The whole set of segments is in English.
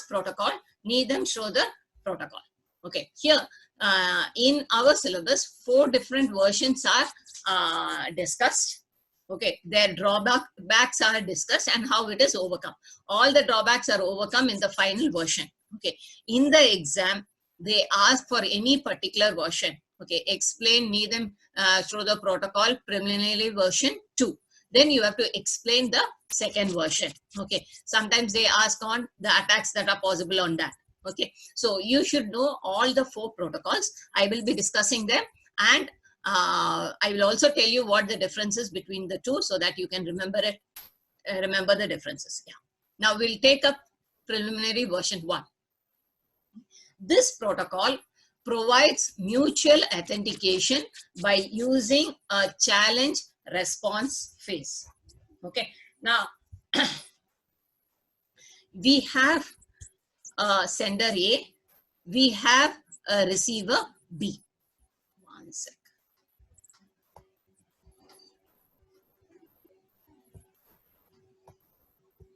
protocol, Needham Schroeder protocol. Okay, here in our syllabus, 4 different versions are discussed. Okay, their drawbacks are discussed and how it is overcome. All the drawbacks are overcome in the final version. Okay, in the exam, they ask for any particular version. Okay, explain Needham Schroeder protocol preliminary version 2. Then you have to explain the second version. Okay, sometimes they ask on the attacks that are possible on that. Okay, so you should know all the 4 protocols. I will be discussing them, and I will also tell you what the difference is between the 2 so that you can remember it, remember the differences. Yeah. Now we'll take up preliminary version 1. This protocol provides mutual authentication by using a challenge response phase. Okay, now we have a sender A, we have a receiver B. One sec.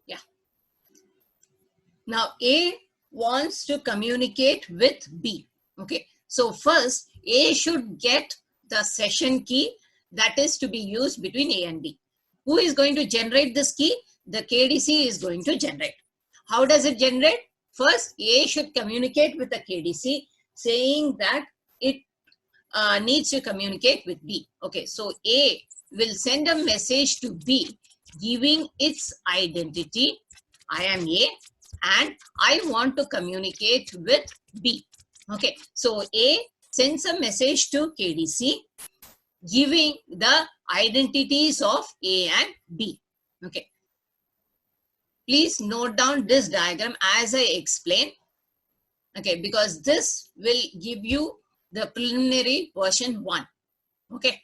Yeah. Now A wants to communicate with B. Okay, so first A should get the session key that is to be used between A and B. Who is going to generate this key? The KDC is going to generate. How does it generate? First, A should communicate with the KDC saying that it needs to communicate with B. Okay, so A will send a message to B giving its identity. I am A and I want to communicate with B. Okay, so A sends a message to KDC giving the identities of A and B. Okay, please note down this diagram as I explain. Okay, because this will give you the preliminary version 1. Okay,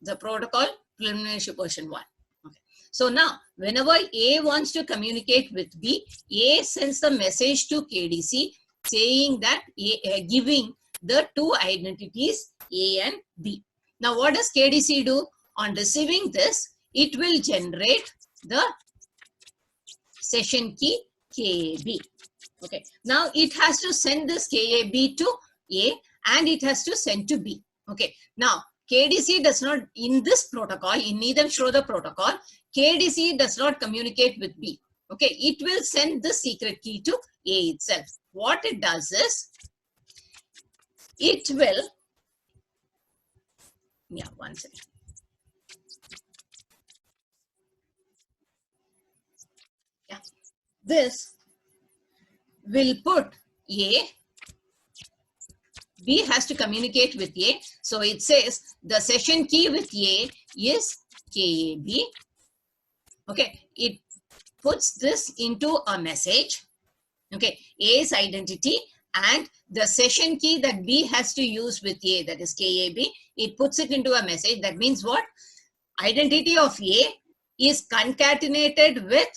the protocol preliminary version 1. Okay, so now whenever A wants to communicate with B, A sends the message to KDC saying that giving the 2 identities A and B. Now what does KDC do? On receiving this, it will generate the session key KAB. Okay, now it has to send this KAB to A and it has to send to B. Okay, now KDC does not, in this protocol, in Needham Schroeder protocol, KDC does not communicate with B. Okay, it will send the secret key to A itself. What it does is, it will, yeah, one second. Yeah, this will put A, B has to communicate with A. So it says the session key with A is KAB. Okay, it puts this into a message. Okay, A's identity and the session key that B has to use with A, that is KAB, it puts it into a message. That means what? Identity of A is concatenated with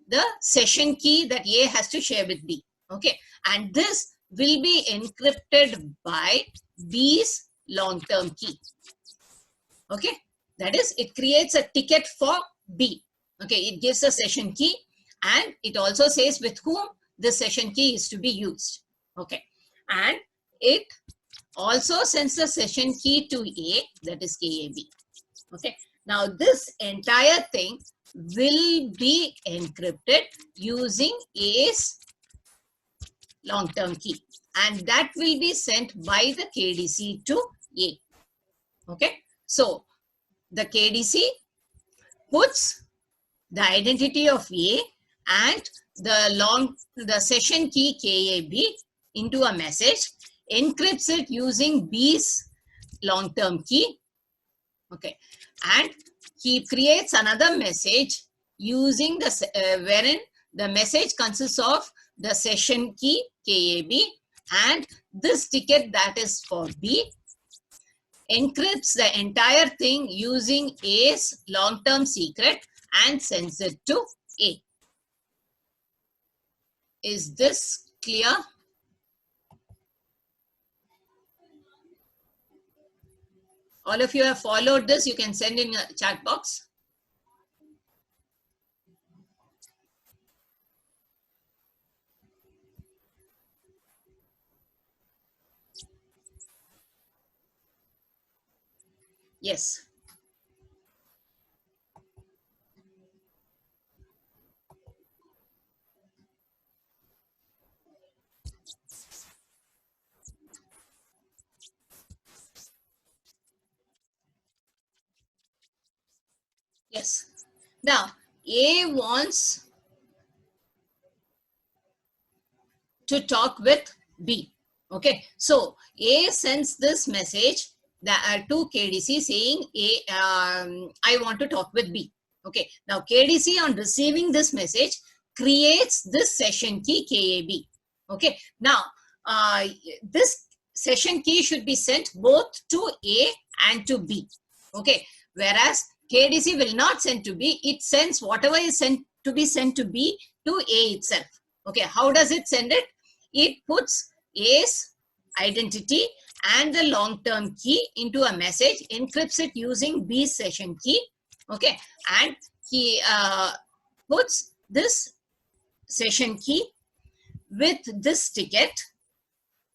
the session key that A has to share with B. Okay, and this will be encrypted by B's long-term key. Okay, that is, it creates a ticket for B. Okay, it gives a session key and it also says with whom the session key is to be used. Okay, and it also sends the session key to A, that is KAB. Okay, now this entire thing will be encrypted using A's long-term key, and that will be sent by the KDC to A. Okay, so the KDC puts the identity of A and the session key KAB into a message, encrypts it using B's long-term key. Okay, and he creates another message using the wherein the message consists of the session key KAB and this ticket that is for B, encrypts the entire thing using A's long-term secret and sends it to A. Is this clear? All of you have followed this. You can send in a chat box. Yes. Yes. Now, A wants to talk with B. Okay. So, A sends this message that, to KDC saying, I want to talk with B. Okay. Now, KDC on receiving this message creates this session key KAB. Okay. Now, this session key should be sent both to A and to B. Okay. Whereas KDC will not send to B, it sends whatever is sent to be sent to B to A itself. Okay, how does it send it? It puts A's identity and the long-term key into a message, encrypts it using B's session key. Okay, and he puts this session key with this ticket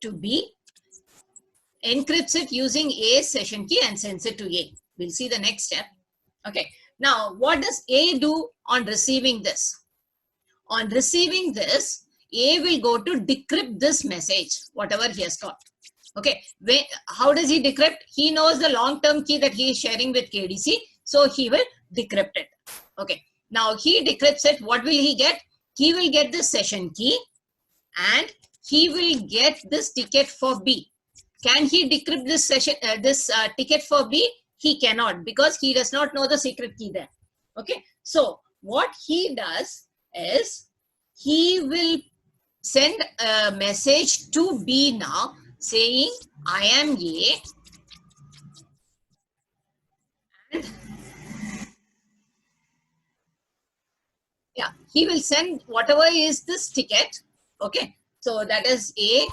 to B, encrypts it using A's session key and sends it to A. We'll see the next step. Okay, now what does A do on receiving this? On receiving this, A will go to decrypt this message, whatever he has got. Okay, how does he decrypt? He knows the long-term key that he is sharing with KDC, so he will decrypt it. Okay, now he decrypts it. What will he get? He will get the session key and he will get this ticket for B. Can he decrypt this session, ticket for B? He cannot, because he does not know the secret key there. Okay, so what he does is he will send a message to B now saying, I am A, and yeah, he will send whatever is this ticket. Okay, so that is A,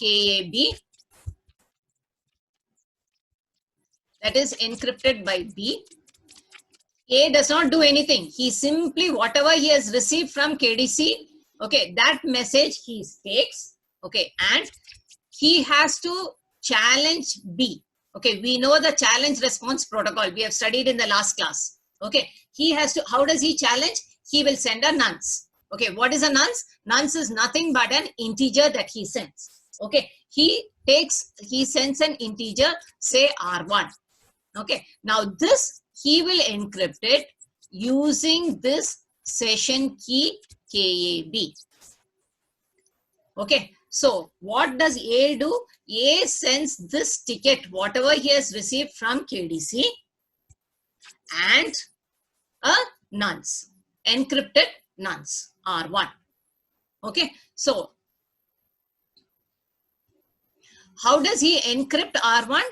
KAB, that is encrypted by B. A does not do anything. He simply, whatever he has received from KDC, okay, that message he takes, okay, and he has to challenge B. Okay, we know the challenge response protocol. We have studied in the last class. Okay, he has to, how does he challenge? He will send a nonce. Okay, what is a nonce? Nonce is nothing but an integer that he sends. Okay, he sends an integer, say R1. Okay, now this he will encrypt it using this session key KAB. Okay, so what does A do? A sends this ticket, whatever he has received from KDC, and a nonce, encrypted nonce, R1. Okay, so how does he encrypt R1?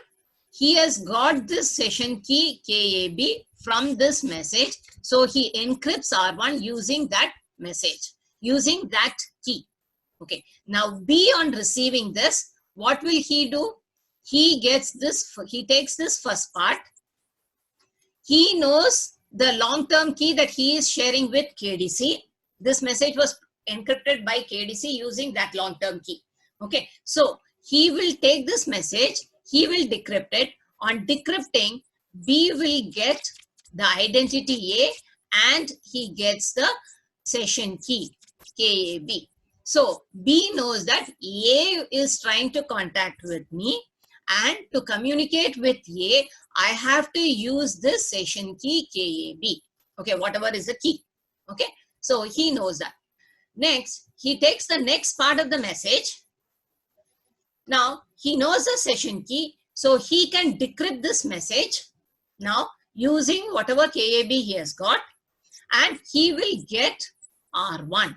He has got this session key KAB from this message. So he encrypts R1 using that message, using that key. Okay, now B on receiving this, what will he do? He gets this, he takes this first part. He knows the long-term key that he is sharing with KDC. This message was encrypted by KDC using that long-term key. Okay, so he will take this message, he will decrypt it. On decrypting, B will get the identity A and he gets the session key KAB. So B knows that A is trying to contact with me, and to communicate with A, I have to use this session key KAB. Okay, whatever is the key. Okay, so he knows that. Next, he takes the next part of the message. Now, he knows the session key, so he can decrypt this message now using whatever KAB he has got, and he will get R1.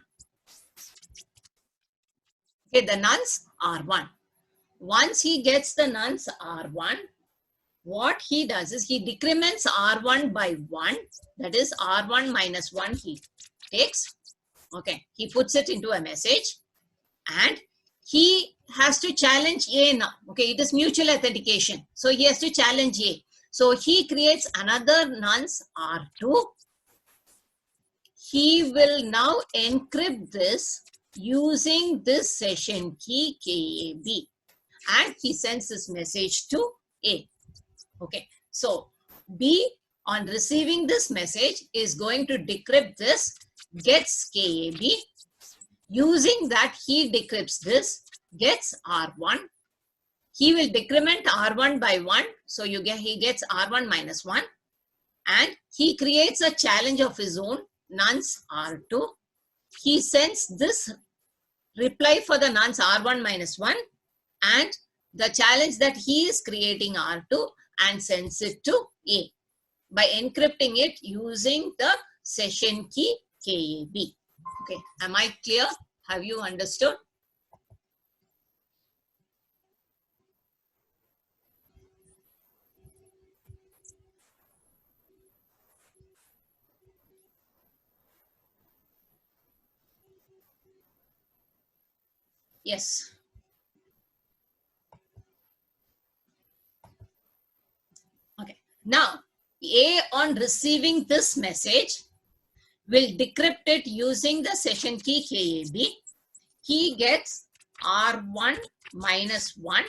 Okay, the nonce R1. Once he gets the nonce R1, what he does is he decrements R1 by 1. That is R1 minus 1 he takes. Okay, he puts it into a message and he has to challenge A now. Okay, it is mutual authentication. So he has to challenge A. So he creates another nonce R2. He will now encrypt this using this session key KAB, and he sends this message to A. Okay, so B, on receiving this message, is going to decrypt this, gets KAB. Using that, he decrypts this, gets R1. He will decrement R1 by 1. So he gets R1 minus 1. And he creates a challenge of his own, nonce R2. He sends this reply for the nonce R1 minus 1 and the challenge that he is creating R2 and sends it to A by encrypting it using the session key KAB. Okay, am I clear? Have you understood? Yes. Okay. Now, A, on receiving this message, will decrypt it using the session key KAB. He gets R1 minus 1.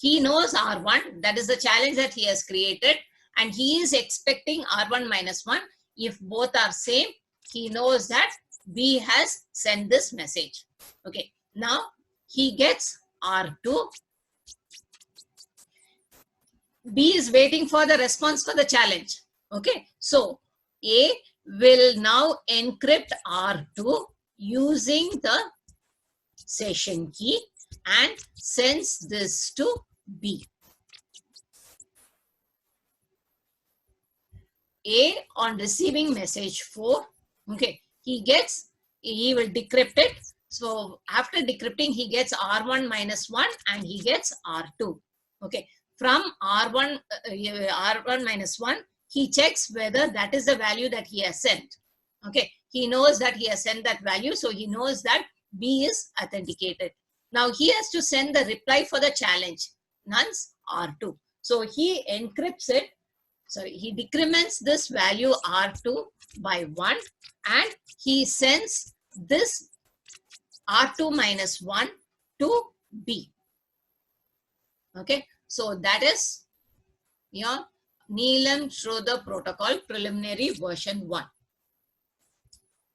He knows R1, that is the challenge that he has created, and he is expecting R1 minus 1. If both are same, he knows that B has sent this message. Okay, now he gets R2. B is waiting for the response for the challenge. Okay, so A will now encrypt R2 using the session key and sends this to B. A, on receiving message 4, okay, he will decrypt it. So after decrypting, he gets R1 minus 1 and he gets R2. Okay, from R1 minus 1, he checks whether that is the value that he has sent. Okay, he knows that he has sent that value, so he knows that B is authenticated. Now he has to send the reply for the challenge, nonce R2. So he encrypts it. Sorry, he decrements this value R2 by 1 and he sends this R2 minus 1 to B. Okay, so that is your Neelam-Schroeder protocol preliminary version 1.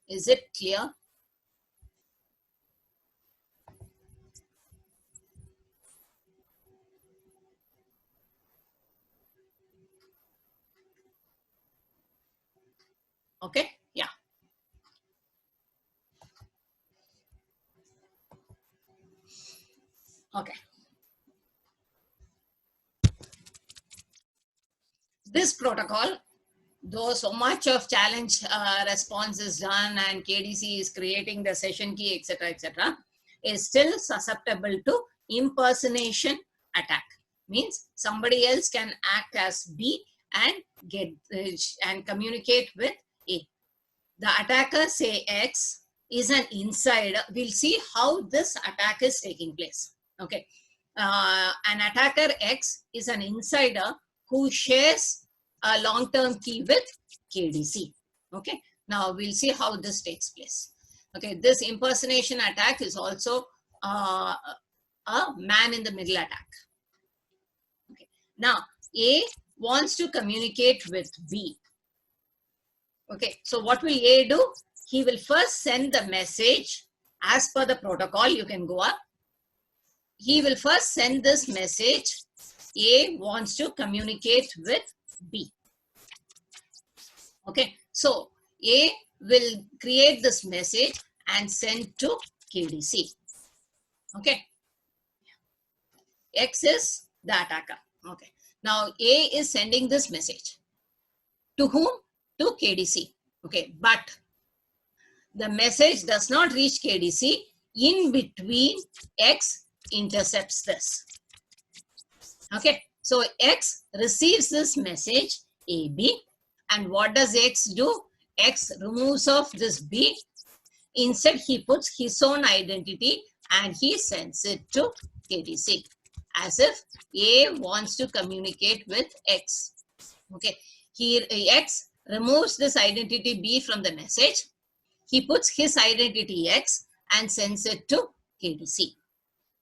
Is it clear? Okay, yeah. Okay. This protocol, though so much of challenge response is done and KDC is creating the session key, etc., is still susceptible to impersonation attack. Means somebody else can act as B and get and communicate with A. The attacker, say X, is an insider. We'll see how this attack is taking place. Okay, an attacker X is an insider who shares a long-term key with KDC. Okay, now we'll see how this takes place. Okay, this impersonation attack is also a man-in-the-middle attack. Okay, now A wants to communicate with B. Okay, so what will A do? He will first send the message as per the protocol. You can go up. He will first send this message. A wants to communicate with B. Okay, so A will create this message and send to KDC. Okay, X is the attacker. Okay, now A is sending this message. To whom? To KDC. Okay, but the message does not reach KDC. In between, X intercepts this. Okay, so X receives this message AB, and what does X do? X removes off this B. Instead, he puts his own identity and he sends it to KDC as if A wants to communicate with X. Okay, here X removes this identity B from the message. He puts his identity X and sends it to KDC.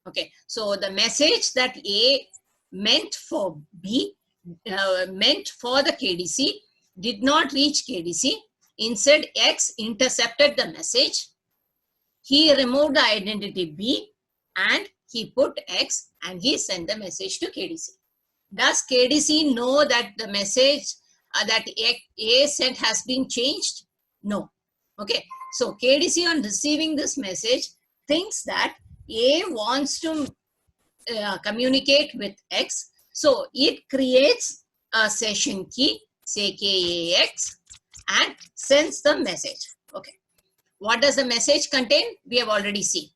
Okay, so the message that A meant for B meant for the KDC did not reach KDC. Instead, X intercepted the message. He removed the identity B and he put X and he sent the message to KDC. Does KDC know that the message that A sent has been changed? No. Okay. So KDC on receiving this message thinks that A wants to communicate with X. So it creates a session key, say KAX, and sends the message. Okay. What does the message contain? We have already seen.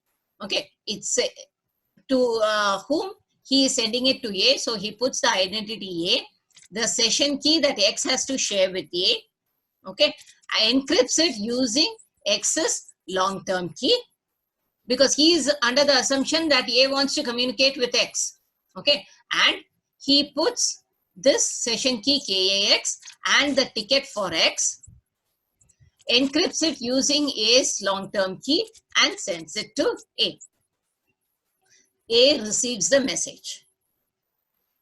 Okay. It's to whom he is sending it to A. So he puts the identity A, the session key that X has to share with A. Okay. Encrypts it using X's long-term key, because he is under the assumption that A wants to communicate with X. Okay. And he puts this session key KAX and the ticket for X, encrypts it using A's long-term key and sends it to A. A receives the message.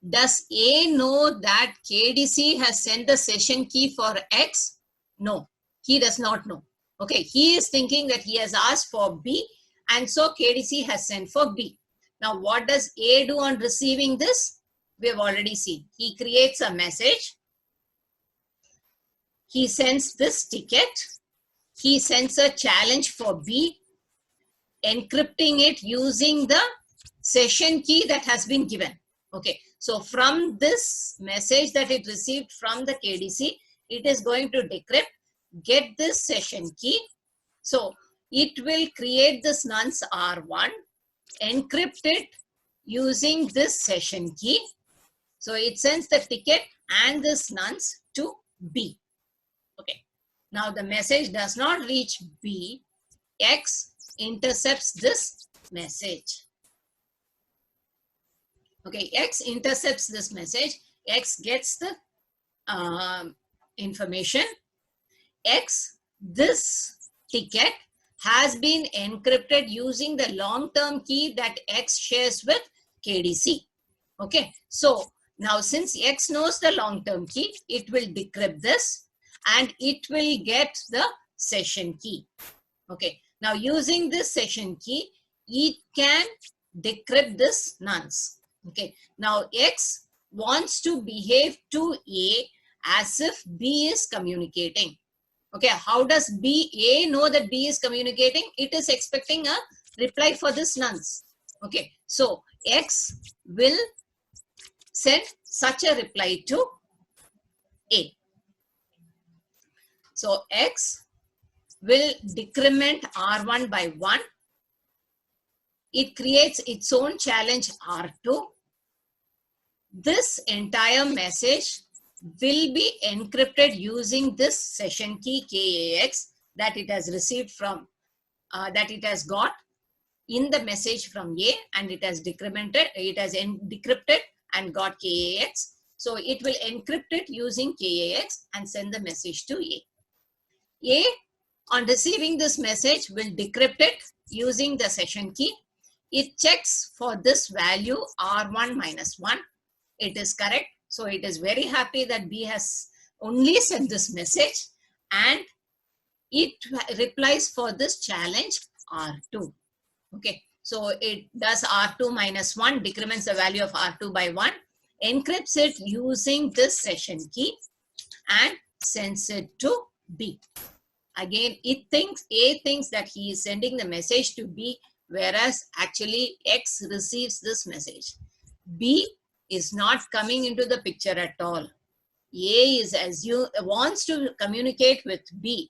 Does A know that KDC has sent the session key for X? No, he does not know. Okay, he is thinking that he has asked for B, and so KDC has sent for B. Now, what does A do on receiving this? We have already seen. He creates a message. He sends this ticket. He sends a challenge for B, encrypting it using the session key that has been given. Okay, so from this message that it received from the KDC, it is going to decrypt, get this session key. So it will create this nonce R1, encrypt it using this session key. So it sends the ticket and this nonce to B. Okay, now the message does not reach B. X intercepts this message. Okay, X intercepts this message. X gets the information. X, this ticket has been encrypted using the long-term key that X shares with KDC. Okay, so now since X knows the long-term key, it will decrypt this and it will get the session key. Okay, now using this session key, it can decrypt this nonce. Okay, now X wants to behave to A as if B is communicating. Okay, how does A know that B is communicating? It is expecting a reply for this nonce. Okay, so X will send such a reply to A. So X will decrement R1 by 1. It creates its own challenge R2. This entire message will be encrypted using this session key KAX that it has received from, that it has got in the message from A, and it has decremented, it has decrypted and got KAX. So it will encrypt it using KAX and send the message to A. A, on receiving this message, will decrypt it using the session key. It checks for this value R1 minus 1. It is correct. So it is very happy that B has only sent this message, and it replies for this challenge R2. Okay, so it does R2 minus 1, decrements the value of R2 by 1, encrypts it using this session key and sends it to B. Again, A thinks that he is sending the message to B, whereas actually X receives this message. B is not coming into the picture at all. A wants to communicate with B,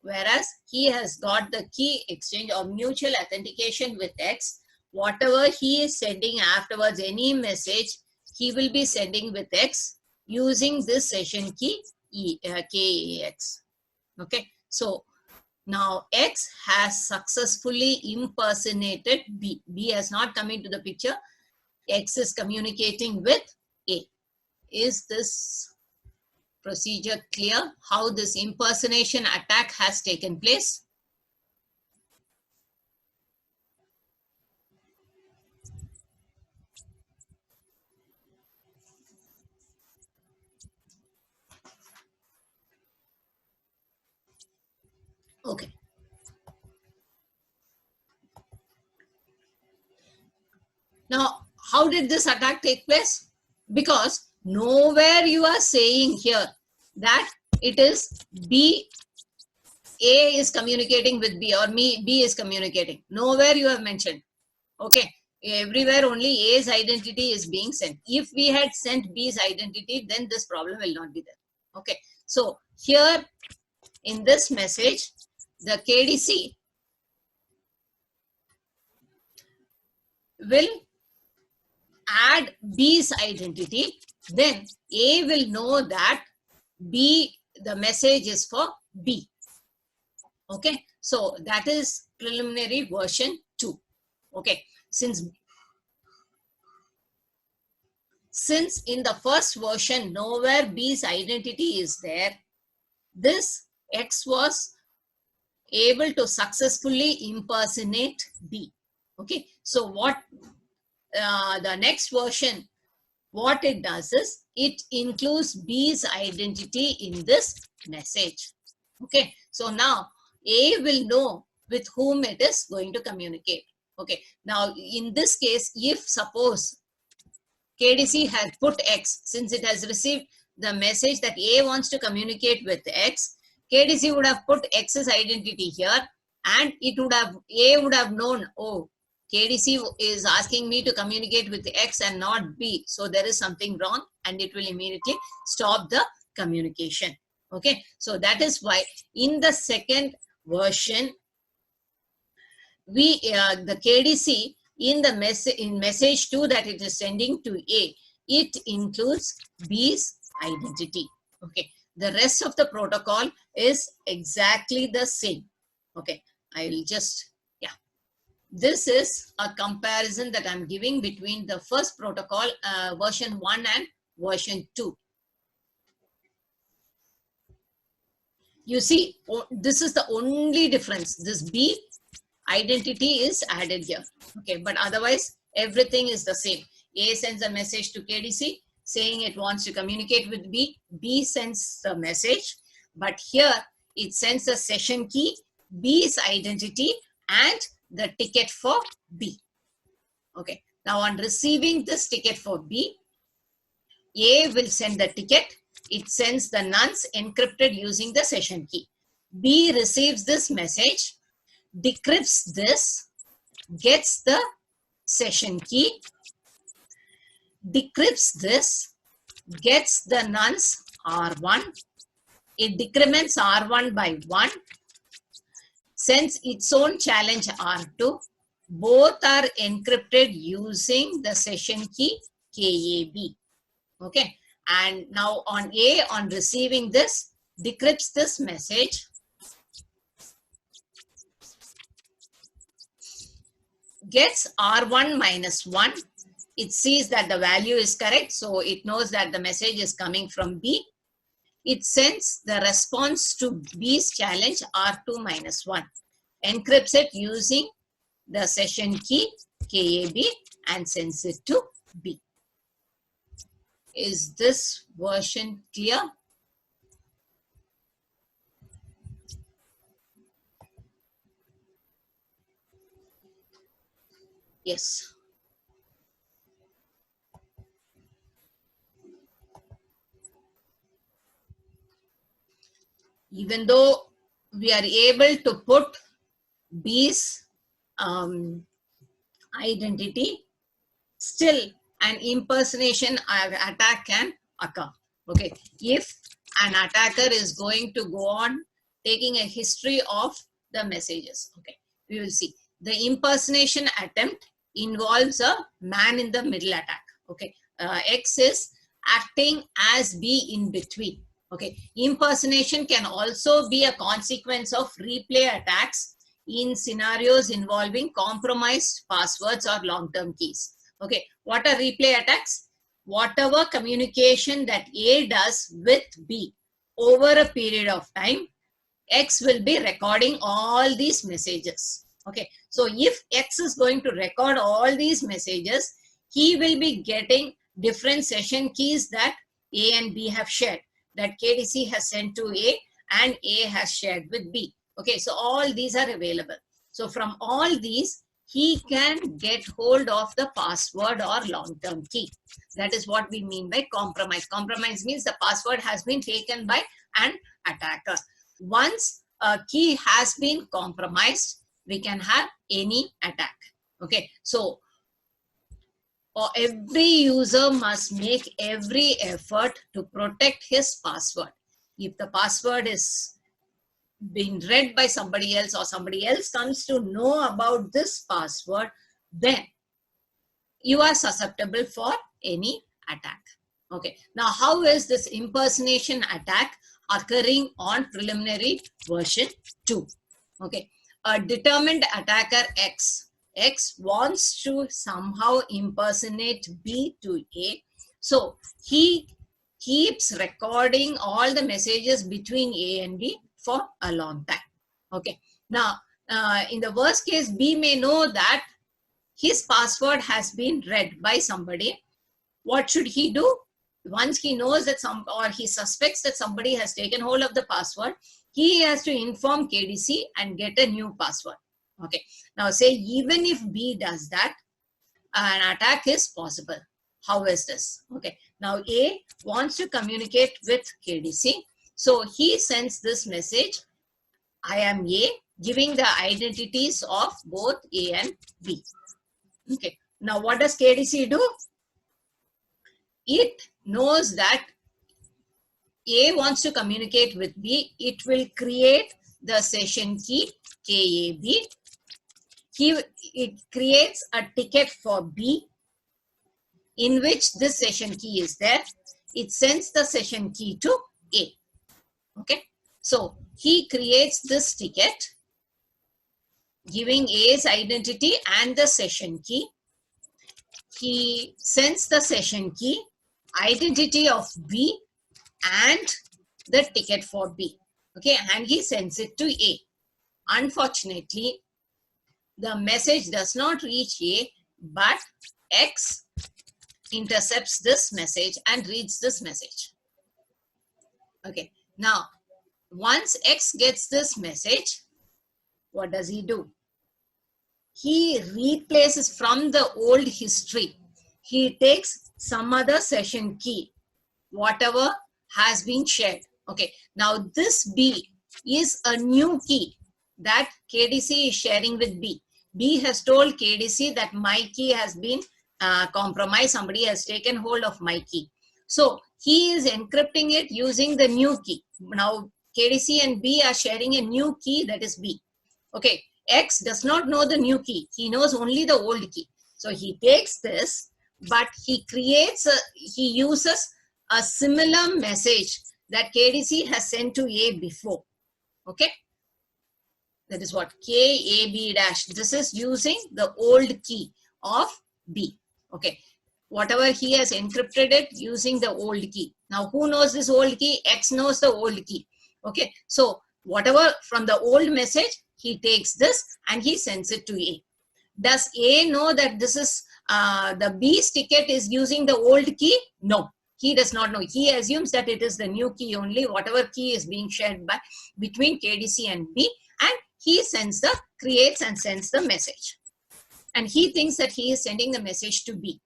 whereas he has got the key exchange or mutual authentication with X. Whatever he is sending afterwards, any message, he will be sending with X using this session key KAX. Okay, so now X has successfully impersonated B. B has not come into the picture. X is communicating with A. Is this procedure clear? How this impersonation attack has taken place? Okay. Now, how did this attack take place? Because nowhere you are saying here that it is B, A is communicating with B or B is communicating. Nowhere you have mentioned. Okay. Everywhere only A's identity is being sent. If we had sent B's identity, then this problem will not be there. Okay. So here in this message, the KDC will add B's identity, then A will know that B, the message is for B. Okay, so that is preliminary version 2. Okay, since in the first version nowhere B's identity is there, this X was able to successfully impersonate B. Okay, so what the next version, what it does is it includes B's identity in this message. Okay, so now A will know with whom it is going to communicate. Okay, now in this case, if suppose KDC had put X, since it has received the message that A wants to communicate with X, KDC would have put X's identity here, and it would have, A would have known, oh, KDC is asking me to communicate with X and not B. So there is something wrong, and it will immediately stop the communication. Okay, so that is why in the second version, we the KDC in the message 2 that it is sending to A, it includes B's identity. Okay, the rest of the protocol is exactly the same. Okay, I will just, yeah, this is a comparison that I'm giving between the first protocol version 1 and version 2. You see, this is the only difference. This B identity is added here. Okay, but otherwise everything is the same. A sends a message to KDC saying it wants to communicate with B. B sends the message, but here it sends the session key, B's identity, and the ticket for B. Okay, now on receiving this ticket for B, A will send the ticket. It sends the nonce encrypted using the session key. B receives this message, decrypts this, gets the session key, decrypts this, gets the nonce R1, it decrements R1 by 1, sends its own challenge R2. Both are encrypted using the session key KAB. Okay, and now on A, on receiving this, decrypts this message, gets R1 minus 1. It sees that the value is correct, so it knows that the message is coming from B. It sends the response to B's challenge R2 minus 1, encrypts it using the session key KAB and sends it to B. Is this version clear? Yes. Even though we are able to put B's identity, still an impersonation attack can occur. Okay, if an attacker is going to go on taking a history of the messages, okay, we will see. The impersonation attempt involves a man in the middle attack. Okay, X is acting as B in between. Okay, impersonation can also be a consequence of replay attacks in scenarios involving compromised passwords or long-term keys. Okay, what are replay attacks? Whatever communication that A does with B over a period of time, X will be recording all these messages. Okay, so if X is going to record all these messages, he will be getting different session keys that A and B have shared, that KDC has sent to A and A has shared with B. Okay, so all these are available. So from all these, he can get hold of the password or long-term key. That is what we mean by compromise. Compromise means the password has been taken by an attacker. Once a key has been compromised, we can have any attack. Okay, so every user must make every effort to protect his password. If the password is being read by somebody else or somebody else comes to know about this password, then you are susceptible for any attack. Okay, now how is this impersonation attack occurring on preliminary version 2? Okay, a determined attacker X wants to somehow impersonate B to A. So he keeps recording all the messages between A and B for a long time. Okay, now in the worst case, B may know that his password has been read by somebody. What should he do? Once he knows that or he suspects that somebody has taken hold of the password, he has to inform KDC and get a new password. Okay, now say even if B does that, an attack is possible. How is this? Okay, now A wants to communicate with KDC. So he sends this message, I am A, giving the identities of both A and B. Okay, now what does KDC do? It knows that A wants to communicate with B. It will create the session key KAB. It creates a ticket for B in which this session key is there. It sends the session key to A. Okay, so he creates this ticket giving A's identity and the session key. He sends the session key, identity of B, and the ticket for B. Okay, and he sends it to A. Unfortunately, the message does not reach A, but X intercepts this message and reads this message. Okay, now once X gets this message, what does he do? He replaces from the old history. He takes some other session key, whatever has been shared. Okay, now this B is a new key that KDC is sharing with B. B has told KDC that my key has been compromised. Somebody has taken hold of my key. So he is encrypting it using the new key. Now KDC and B are sharing a new key, that is B. Okay, X does not know the new key. He knows only the old key. So he takes this, but he uses a similar message that KDC has sent to A before. Okay, that is what KAB dash. This is using the old key of B. Okay, whatever he has encrypted it using the old key. Now who knows this old key? X knows the old key. Okay, so whatever from the old message, he takes this and he sends it to A. Does A know that this is the B's ticket is using the old key? No, he does not know. He assumes that it is the new key only, whatever key is being shared by between KDC and B, and he creates and sends the message. And he thinks that he is sending the message to B.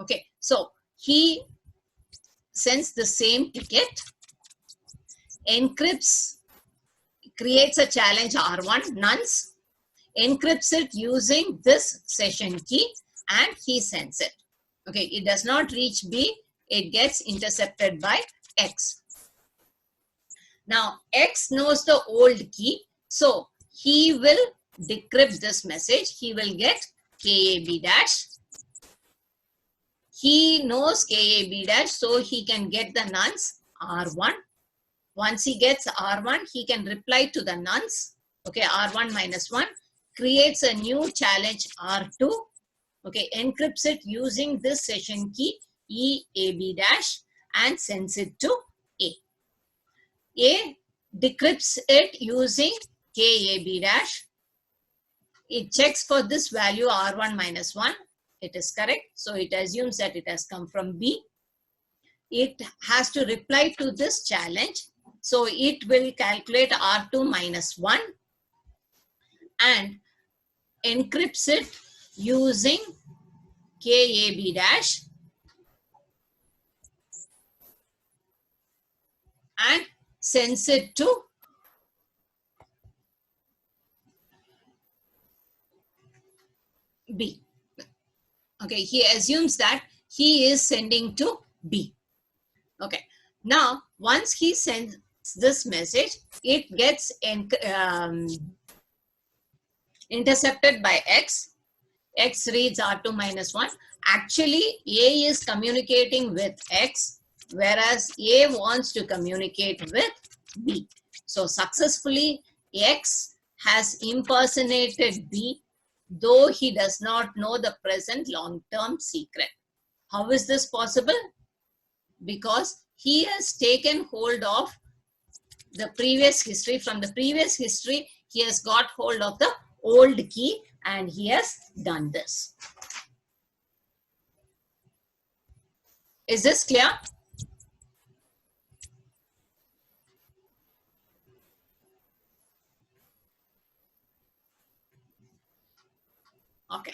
Okay, so he sends the same ticket, encrypts, creates a challenge R1, nonce, encrypts it using this session key, and he sends it. Okay, it does not reach B, it gets intercepted by X. Now, X knows the old key, so he will decrypt this message. He will get KAB dash. He knows KAB dash, so he can get the nonce R1. Once he gets R1, he can reply to the nonce. Okay, R1 minus 1, creates a new challenge R2. Okay, encrypts it using this session key EAB dash and sends it to A. A decrypts it using KAB dash. It checks for this value R1 minus 1. It is correct. So it assumes that it has come from B. It has to reply to this challenge. So it will calculate R2 minus 1 and encrypts it using KAB dash and sends it to B. Okay, he assumes that he is sending to B. Okay, now once he sends this message, it gets intercepted by X. X reads R2 minus 1. Actually, A is communicating with X, whereas A wants to communicate with B. So successfully, X has impersonated B, though he does not know the present long-term secret. How is this possible? Because he has taken hold of the previous history. From the previous history, he has got hold of the old key and he has done this. Is this clear? Okay.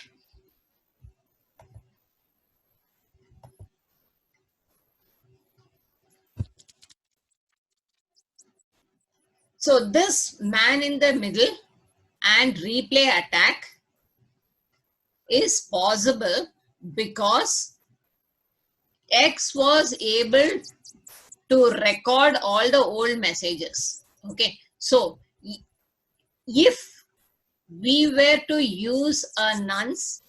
So this man in the middle and replay attack is possible because X was able to record all the old messages. Okay. So if we were to use a nonce,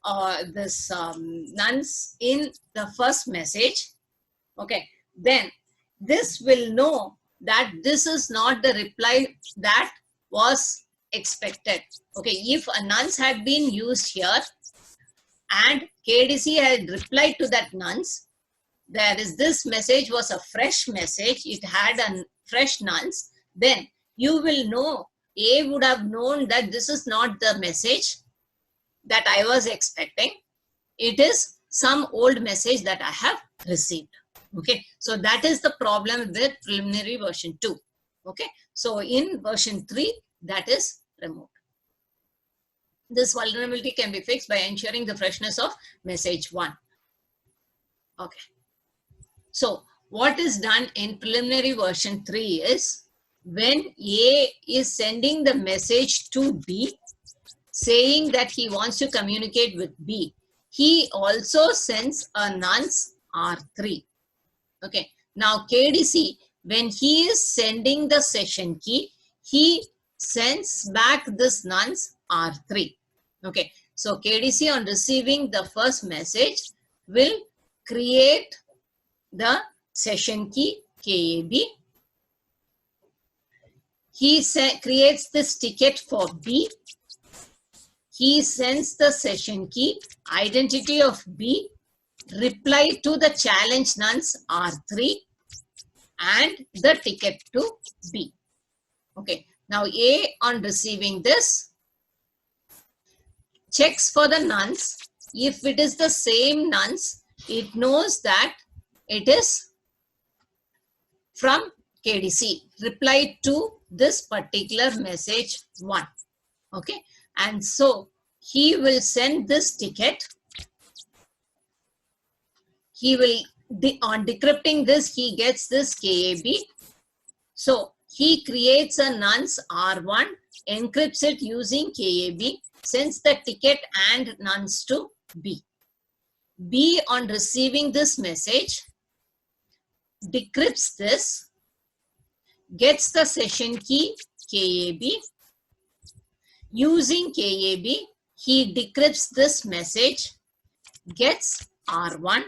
nonce in the first message, okay, then this will know that this is not the reply that was expected. Okay, if a nonce had been used here and KDC had replied to that nonce, there is this message was a fresh message, it had a fresh nonce, then you will know, A would have known that this is not the message that I was expecting. It is some old message that I have received. Okay, so that is the problem with preliminary version 2. Okay, so in version 3, that is removed. This vulnerability can be fixed by ensuring the freshness of message 1. Okay, so what is done in preliminary version 3 is when A is sending the message to B saying that he wants to communicate with B, he also sends a nonce R3. Okay, now KDC, when he is sending the session key, he sends back this nonce R3. Okay, so KDC on receiving the first message will create the session key KAB. He creates this ticket for B. He sends the session key, identity of B, reply to the challenge nonce R3 and the ticket to B. Okay, now A on receiving this checks for the nonce. If it is the same nonce, it knows that it is from KDC, reply to this particular message 1. Okay, and so he will send this ticket. He will, on decrypting this, he gets this KAB. So he creates a nonce R1, encrypts it using KAB, sends the ticket and nonce to B. B on receiving this message, decrypts this, gets the session key KAB. Using KAB, he decrypts this message, gets R1.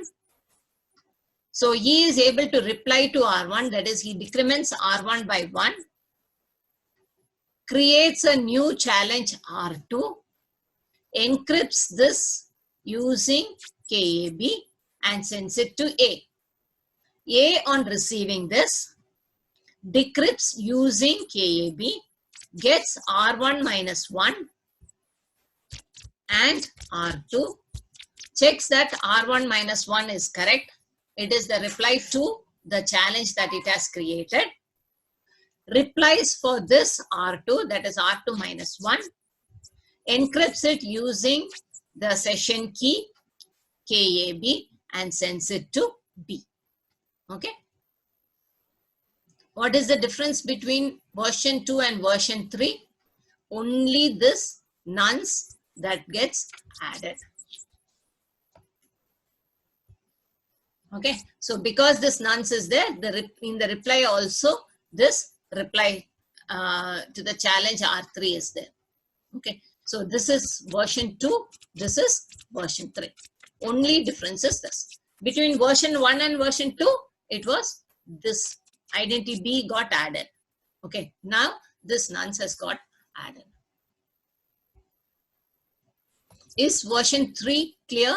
So he is able to reply to R1, that is, he decrements R1 by 1, creates a new challenge R2, encrypts this using KAB and sends it to A. A on receiving this, decrypts using KAB, gets R1 minus 1 and R2, checks that R1 minus 1 is correct. It is the reply to the challenge that it has created. Replies for this R2, that is R2 minus 1, encrypts it using the session key KAB and sends it to B. Okay. What is the difference between version 2 and version 3? Only this nonce that gets added. Okay, so because this nonce is there, in the reply also, this reply to the challenge R3 is there. Okay, so this is version 2, this is version 3. Only difference is this. Between version 1 and version 2, it was this identity B got added. Okay, now this nonce has got added. Is version 3 clear?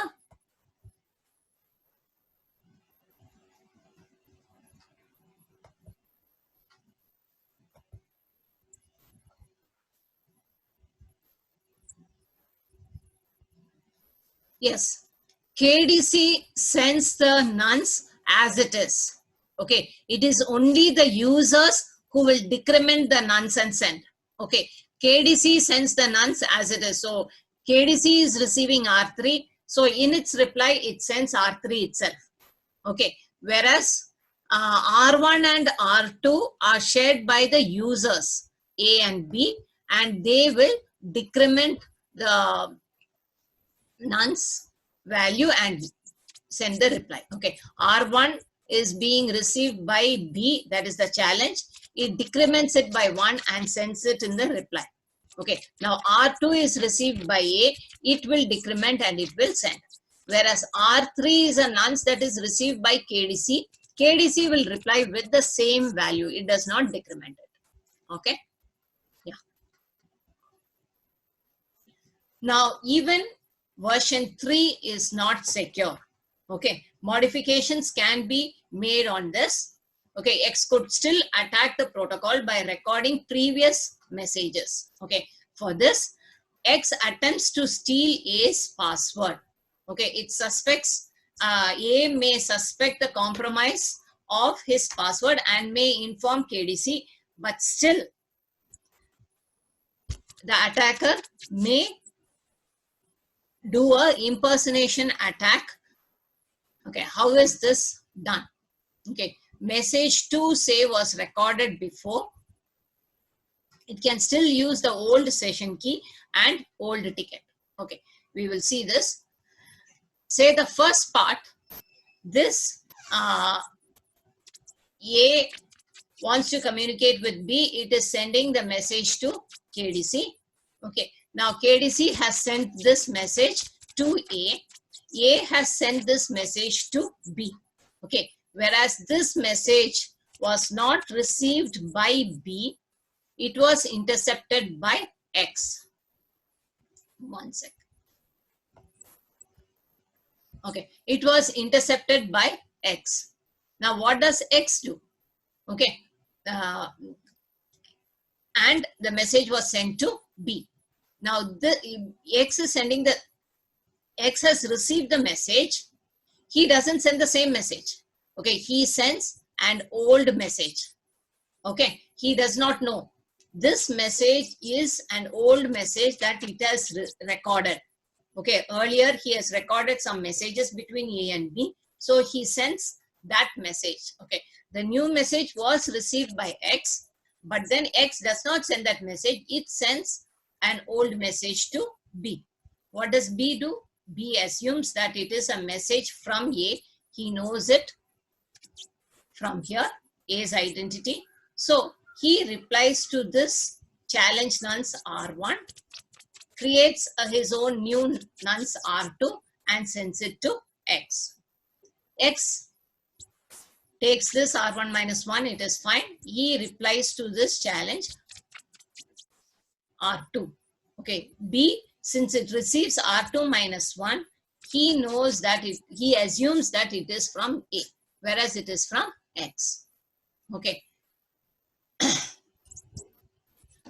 Yes, KDC sends the nonce as it is. Okay, it is only the users who will decrement the nonce and send. Okay, KDC sends the nonce as it is. So KDC is receiving R3. So in its reply, it sends R3 itself. Okay, whereas R1 and R2 are shared by the users A and B, and they will decrement the nonce value and send the reply. Okay, R1 is being received by B, that is the challenge. It decrements it by 1 and sends it in the reply. Okay, now R2 is received by A, it will decrement and it will send. Whereas R3 is a nonce that is received by KDC. KDC will reply with the same value. It does not decrement it. Okay. Yeah. Now, even version 3 is not secure. Okay. Modifications can be made on this. Okay. X could still attack the protocol by recording previous messages. Okay. For this, X attempts to steal A's password. Okay. It suspects, A may suspect the compromise of his password and may inform KDC, but still the attacker may do a impersonation attack. Okay, how is this done? Okay, message 2 say was recorded before. It can still use the old session key and old ticket. Okay, we will see this. Say the first part, this A wants to communicate with B, it is sending the message to KDC. Okay, now KDC has sent this message to A. A has sent this message to B. Okay, whereas this message was not received by B, it was intercepted by X. One sec. Okay, it was intercepted by X. Now, what does X do? Okay, and the message was sent to B. Now, the X is sending the, X has received the message. He doesn't send the same message. Okay, he sends an old message. Okay, he does not know. This message is an old message that it has recorded. Okay, earlier he has recorded some messages between A and B. So he sends that message. Okay, the new message was received by X, but then X does not send that message. It sends an old message to B. What does B do? B assumes that it is a message from A. He knows it from here, A's identity. So he replies to this challenge nonce R1, creates his own new nonce R2 and sends it to X. X takes this R1 minus 1, it is fine. He replies to this challenge R2. Okay, B, since it receives R2 minus 1, he knows that he assumes that it is from A, whereas it is from X. Okay.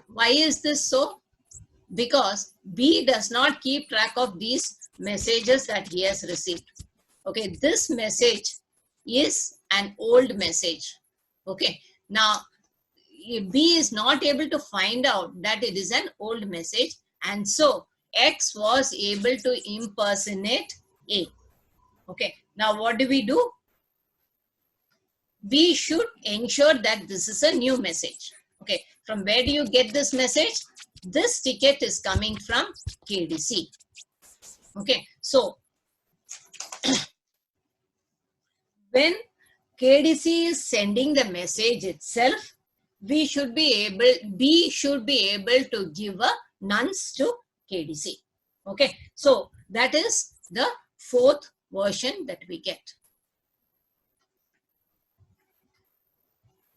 Why is this so? Because B does not keep track of these messages that he has received. Okay, this message is an old message. Okay, now B is not able to find out that it is an old message, and so X was able to impersonate A. Okay, now what do? We should ensure that this is a new message. Okay, from where do you get this message? This ticket is coming from KDC. Okay, so when KDC is sending the message itself, B should be able to give a nonce to KDC. Okay, so that is the fourth version that we get.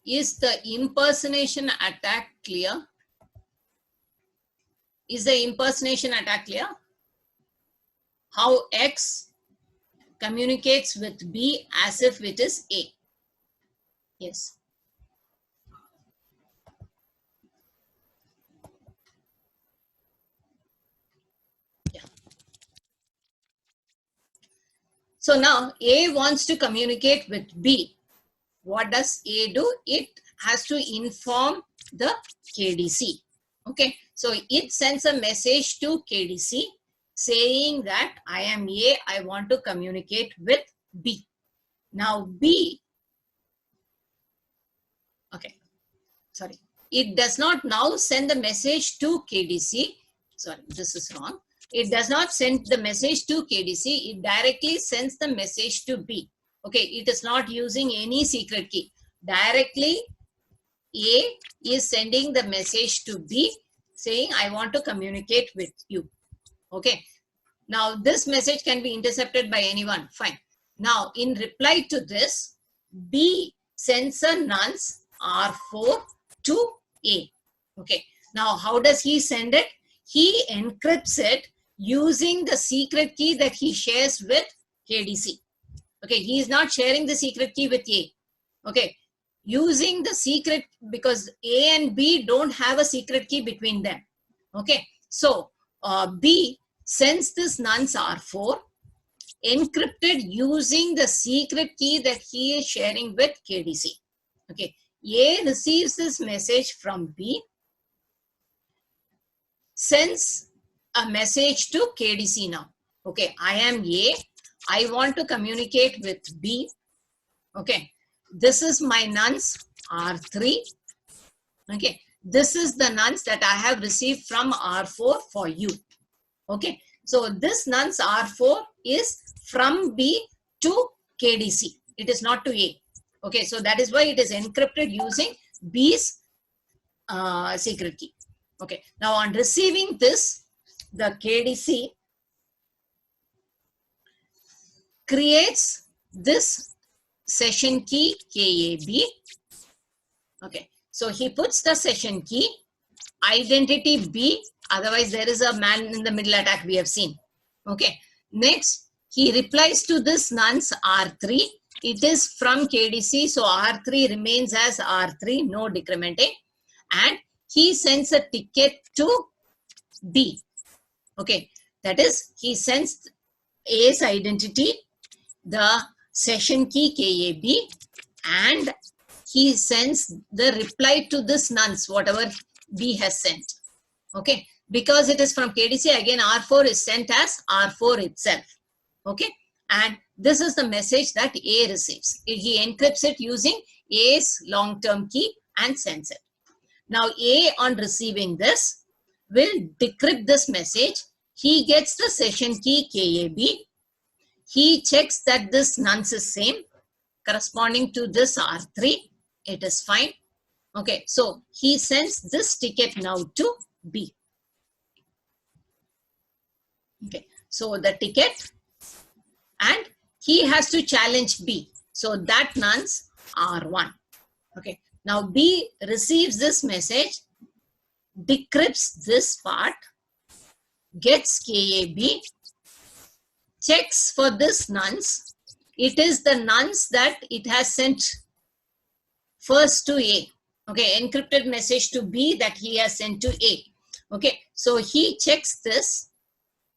Is the impersonation attack clear? Is the impersonation attack clear? How X communicates with B as if it is A. Yes. Yeah. So now A wants to communicate with B. What does A do? It has to inform the KDC. Okay, so it sends a message to KDC saying that I am A, I want to communicate with B. Now B, okay, sorry, it does not now send the message to KDC. Sorry, this is wrong. It does not send the message to KDC. It directly sends the message to B. Okay, it is not using any secret key. Directly A is sending the message to B saying, I want to communicate with you. Okay. Now this message can be intercepted by anyone. Fine. Now in reply to this, B sends a nonce R4 to A. Okay. Now how does he send it? He encrypts it using the secret key that he shares with KDC. Okay. He is not sharing the secret key with A. Okay. Using the secret, because A and B don't have a secret key between them. Okay. So B sends this nonce R4 encrypted using the secret key that he is sharing with KDC. Okay. A receives this message from B, sends a message to KDC now. Okay. I am A. I want to communicate with B. Okay. This is my nonce R3. Okay. This is the nonce that I have received from R4 for you. Okay. So this nonce R4 is from B to KDC. It is not to A. Okay. So that is why it is encrypted using B's secret key. Okay. Now on receiving this, the KDC creates this session key KAB. Okay. So he puts the session key, identity B, otherwise there is a man in the middle attack we have seen. Okay. Next, he replies to this nonce R3. It is from KDC, so R3 remains as R3, no decrementing. And he sends a ticket to B. Okay. That is, he sends A's identity, the session key KAB, and he sends the reply to this nonce, whatever B has sent. Okay. Because it is from KDC, again, R4 is sent as R4 itself. Okay. And this is the message that A receives. He encrypts it using A's long-term key and sends it. Now, A, on receiving this, will decrypt this message. He gets the session key KAB. He checks that this nonce is same, corresponding to this R3. It is fine. Okay, so he sends this ticket now to B. Okay, so the ticket, and he has to challenge B. So that nonce R1. Okay, now B receives this message, decrypts this part, gets KAB, checks for this nonce. It is the nonce that it has sent first to A. Okay, encrypted message to B that he has sent to A. Okay, so he checks this.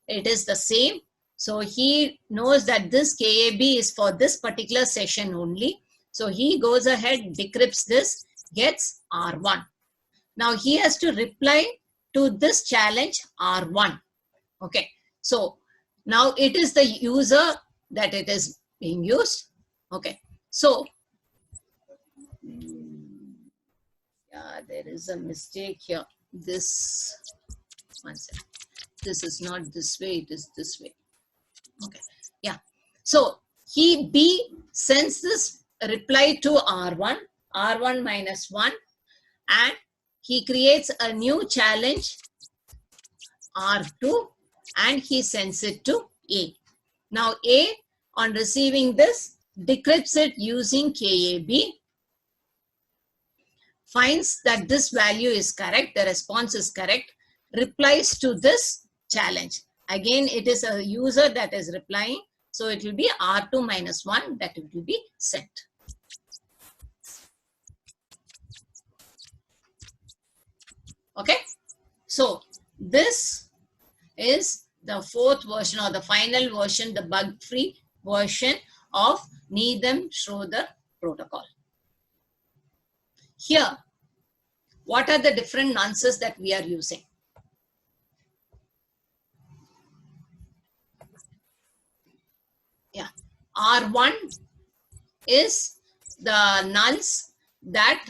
It is the same. So he knows that this KAB is for this particular session only. So he goes ahead, decrypts this, gets R1. Now he has to reply to this challenge R1. Okay, so now it is the user that it is being used. Okay, so yeah, there is a mistake here. This one second. This is not this way, it is this way. Okay, yeah. So he B sends this reply to R1 minus 1, and he creates a new challenge R2 and he sends it to A. Now A, on receiving this, decrypts it using KAB, finds that this value is correct, the response is correct, replies to this challenge. Again, it is a user that is replying, so it will be R2 minus 1 that it will be sent. Okay, so this is the fourth version or the final version, the bug-free version of Needham-Schroeder protocol. Here, what are the different nonces that we are using? Yeah, R1 is the nonce that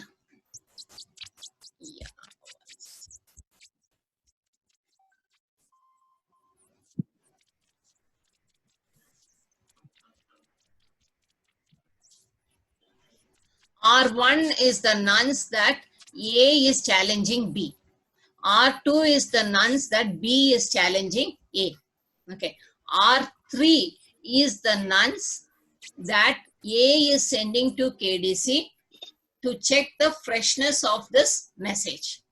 R1 is the nonce that A is challenging B. R2 is the nonce that B is challenging A. Okay. R3 is the nonce that A is sending to KDC to check the freshness of this message.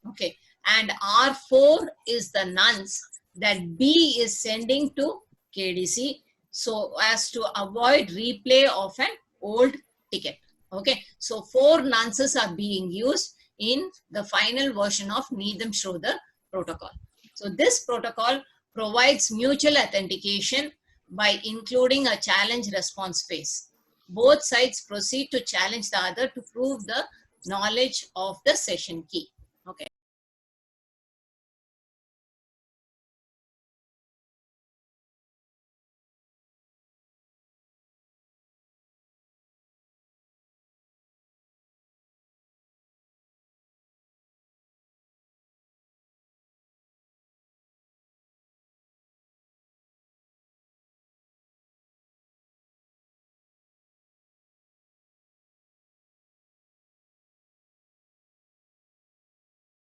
Okay. And R4 is the nonce that B is sending to KDC so as to avoid replay of an old ticket. Okay. So 4 nonces are being used in the final version of Needham-Schroeder protocol. So this protocol provides mutual authentication by including a challenge response phase. Both sides proceed to challenge the other to prove the knowledge of the session key.